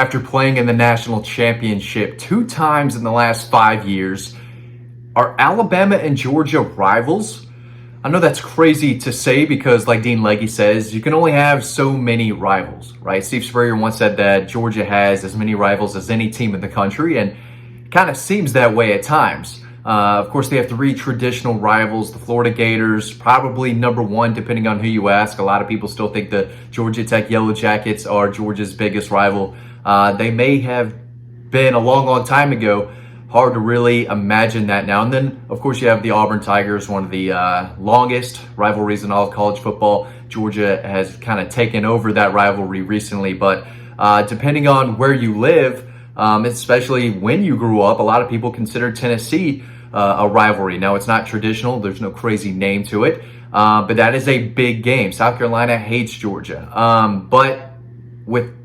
after playing in the national championship 2 times in the last 5 years. Are Alabama and Georgia rivals? I know that's crazy to say because, like Dean Legge says, you can only have so many rivals, right? Steve Spurrier once said that Georgia has as many rivals as any team in the country, and it kind of seems that way at times. Of course, they have 3 traditional rivals. The Florida Gators, probably number 1, depending on who you ask. A lot of people still think the Georgia Tech Yellow Jackets are Georgia's biggest rival. They may have been a long, long time ago. Hard to really imagine that now. And then, of course, you have the Auburn Tigers, one of the longest rivalries in all of college football. Georgia has kind of taken over that rivalry recently. But depending on where you live, especially when you grew up, a lot of people consider Tennessee a rivalry. Now, it's not traditional. There's no crazy name to it. But that is a big game. South Carolina hates Georgia. But with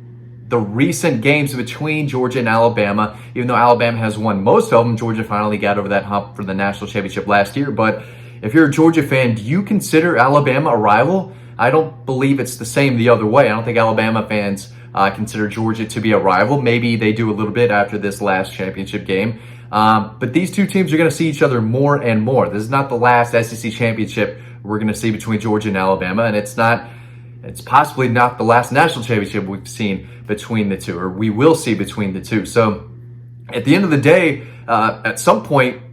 the recent games between Georgia and Alabama, even though Alabama has won most of them, Georgia finally got over that hump for the national championship last year. But if you're a Georgia fan, do you consider Alabama a rival? I don't believe it's the same the other way. I don't think Alabama fans consider Georgia to be a rival. Maybe they do a little bit after this last championship game. But these 2 teams are going to see each other more and more. This is not the last SEC championship we're going to see between Georgia and Alabama, and it's possibly not the last national championship we've seen between the 2, or we will see between the 2. So at the end of the day, at some point,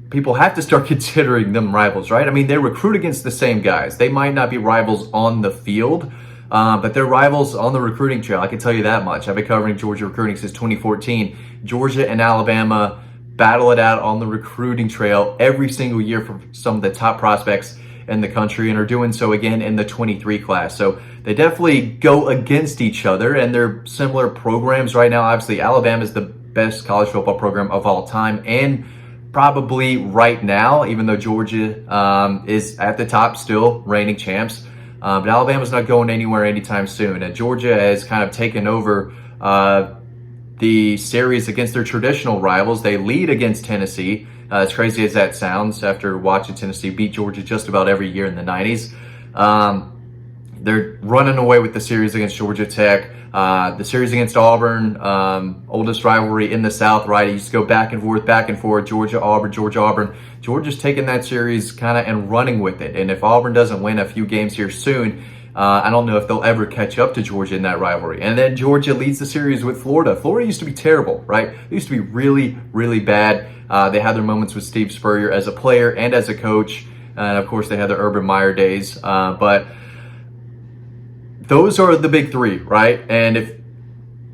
people have to start considering them rivals, right? I mean, they recruit against the same guys. They might not be rivals on the field, but they're rivals on the recruiting trail. I can tell you that much. I've been covering Georgia recruiting since 2014. Georgia and Alabama battle it out on the recruiting trail every single year for some of the top prospects in the country, and are doing so again in the 23 class. So they definitely go against each other, and they're similar programs right now. Obviously, Alabama is the best college football program of all time, and probably right now, even though Georgia is at the top still, reigning champs. But Alabama's not going anywhere anytime soon. And Georgia has kind of taken over the series against their traditional rivals. They lead against Tennessee. As crazy as that sounds, after watching Tennessee beat Georgia just about every year in the 90s. They're running away with the series against Georgia Tech. The series against Auburn, oldest rivalry in the South, right? It used to go back and forth, Georgia, Auburn, Georgia, Auburn. Georgia's taking that series kind of and running with it. And if Auburn doesn't win a few games here soon, I don't know if they'll ever catch up to Georgia in that rivalry. And then Georgia leads the series with Florida. Florida used to be terrible, right? It used to be really, really bad. They had their moments with Steve Spurrier as a player and as a coach. And of course, they had the Urban Meyer days. But those are the big 3, right? And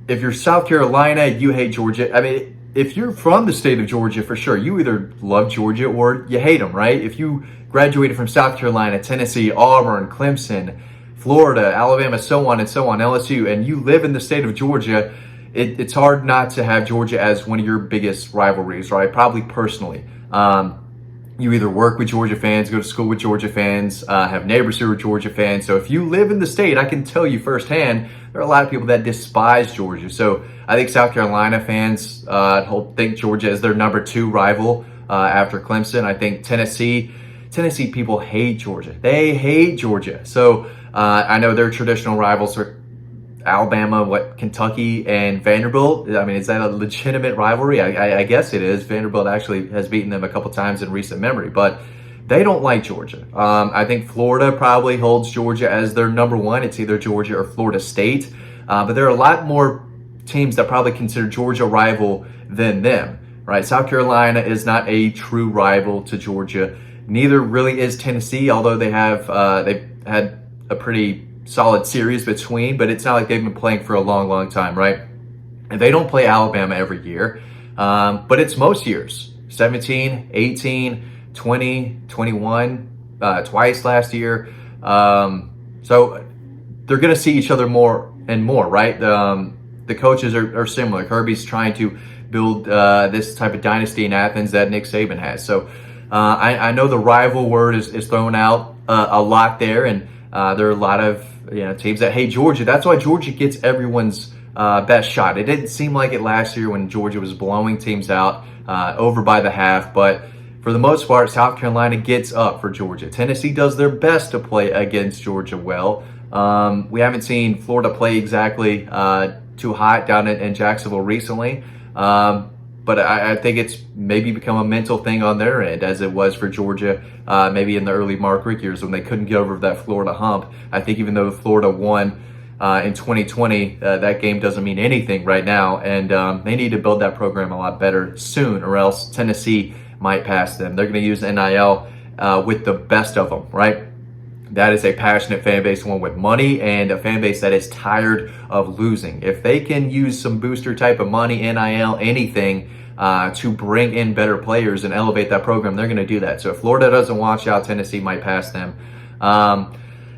if you're South Carolina, you hate Georgia. I mean, if you're from the state of Georgia, for sure, you either love Georgia or you hate them, right? If you graduated from South Carolina, Tennessee, Auburn, Clemson, Florida, Alabama, so on, LSU, and you live in the state of Georgia, it's hard not to have Georgia as one of your biggest rivalries, right? Probably personally. You either work with Georgia fans, go to school with Georgia fans, have neighbors who are Georgia fans. So if you live in the state, I can tell you firsthand, there are a lot of people that despise Georgia. So I think South Carolina fans think Georgia is their number 2 rival after Clemson. I think Tennessee people hate Georgia. They hate Georgia. So I know their traditional rivals are Alabama, Kentucky, and Vanderbilt. I mean, is that a legitimate rivalry? I guess it is. Vanderbilt actually has beaten them a couple times in recent memory, but they don't like Georgia. I think Florida probably holds Georgia as their number 1. It's either Georgia or Florida State. But there are a lot more teams that probably consider Georgia a rival than them, right? South Carolina is not a true rival to Georgia. Neither really is Tennessee, although they've had a pretty solid series between, but it's not like they've been playing for a long, long time, right? And they don't play Alabama every year, but it's most years, 17, 18, 20, 21, twice last year. So they're going to see each other more and more, right? The coaches are similar. Kirby's trying to build this type of dynasty in Athens that Nick Saban has. So I know the rival word is thrown out a lot there, and there are a lot of teams that hate Georgia. That's why Georgia gets everyone's best shot. It didn't seem like it last year when Georgia was blowing teams out over by the half, but for the most part, South Carolina gets up for Georgia. Tennessee does their best to play against Georgia well. We haven't seen Florida play exactly too hot down in Jacksonville recently. But I think it's maybe become a mental thing on their end, as it was for Georgia, maybe in the early Mark Richt years when they couldn't get over that Florida hump. I think even though Florida won in 2020, that game doesn't mean anything right now, and they need to build that program a lot better soon, or else Tennessee might pass them. They're going to use NIL with the best of them, right? That is a passionate fan base, one with money, and a fan base that is tired of losing. If they can use some booster type of money, NIL, anything, to bring in better players and elevate that program, they're going to do that. So if Florida doesn't watch out, Tennessee might pass them.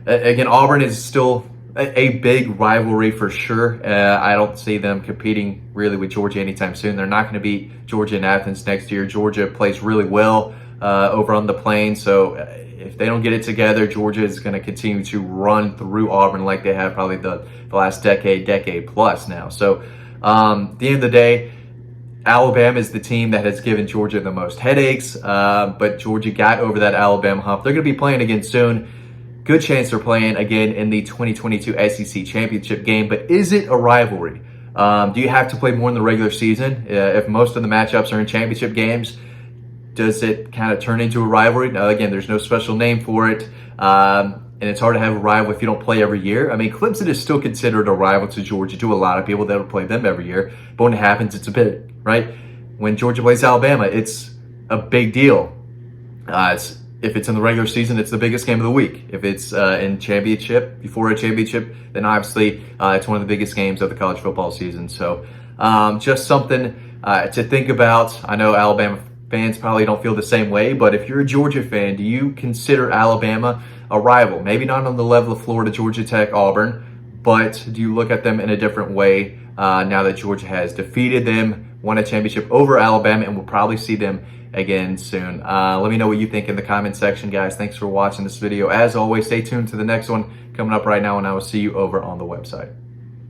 Again, Auburn is still a big rivalry for sure. I don't see them competing really with Georgia anytime soon. They're not going to beat Georgia in Athens next year. Georgia plays really well over on the Plains, so if they don't get it together, Georgia is going to continue to run through Auburn like they have probably the last decade plus now. So at the end of the day, Alabama is the team that has given Georgia the most headaches, but Georgia got over that Alabama hump. They're going to be playing again soon. Good chance they're playing again in the 2022 SEC Championship game, but is it a rivalry? Do you have to play more in the regular season? If most of the matchups are in championship games, does it kind of turn into a rivalry? Now, again, there's no special name for it, and it's hard to have a rival if you don't play every year. I mean, Clemson is still considered a rival to Georgia to a lot of people that will play them every year, but when it happens, it's a bit, right? When Georgia plays Alabama, it's a big deal. If it's in the regular season, it's the biggest game of the week. If it's in championship, before a championship, then obviously it's one of the biggest games of the college football season. So just something to think about. I know Alabama fans probably don't feel the same way, but if you're a Georgia fan, do you consider Alabama a rival? Maybe not on the level of Florida, Georgia Tech, Auburn, but do you look at them in a different way now that Georgia has defeated them, won a championship over Alabama, and we'll probably see them again soon? Let me know what you think in the comment section, guys. Thanks for watching this video. As always, stay tuned to the next one coming up right now, and I will see you over on the website.